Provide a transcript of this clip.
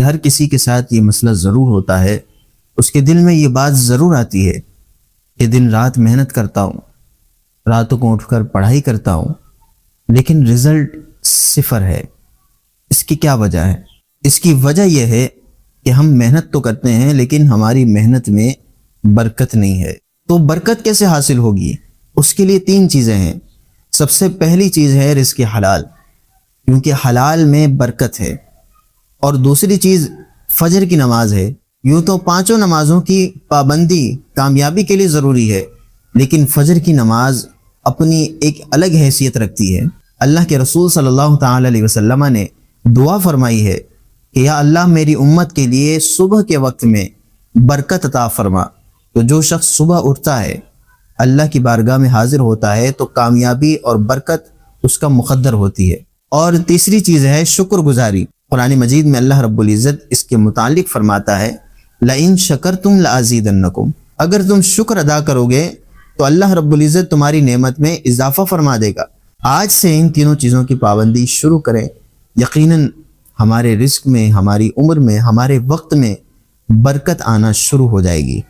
ہر کسی کے ساتھ یہ مسئلہ ضرور ہوتا ہے، اس کے دل میں یہ بات ضرور آتی ہے کہ دن رات محنت کرتا ہوں، راتوں کو اٹھ کر پڑھائی کرتا ہوں، لیکن رزلٹ صفر ہے۔ اس کی کیا وجہ ہے؟ اس کی وجہ یہ ہے کہ ہم محنت تو کرتے ہیں لیکن ہماری محنت میں برکت نہیں ہے۔ تو برکت کیسے حاصل ہوگی؟ اس کے لیے 3 چیزیں ہیں۔ سب سے پہلی چیز ہے رزق حلال، کیونکہ حلال میں برکت ہے۔ اور دوسری چیز فجر کی نماز ہے۔ یوں تو 5 نمازوں کی پابندی کامیابی کے لیے ضروری ہے، لیکن فجر کی نماز اپنی ایک الگ حیثیت رکھتی ہے۔ اللہ کے رسول صلی اللہ تعالی علیہ وسلم نے دعا فرمائی ہے کہ یا اللہ میری امت کے لیے صبح کے وقت میں برکت عطا فرما۔ تو جو شخص صبح اٹھتا ہے، اللہ کی بارگاہ میں حاضر ہوتا ہے، تو کامیابی اور برکت اس کا مقدر ہوتی ہے۔ اور تیسری چیز ہے شکر گزاری۔ قرآن مجید میں اللہ رب العزت اس کے متعلق فرماتا ہے لَإِن شَكَرْتُمْ لَأَزِيدَنَّكُمْ، اگر تم شکر ادا کرو گے تو اللہ رب العزت تمہاری نعمت میں اضافہ فرما دے گا۔ آج سے ان تینوں چیزوں کی پابندی شروع کریں، یقیناً ہمارے رزق میں، ہماری عمر میں، ہمارے وقت میں برکت آنا شروع ہو جائے گی۔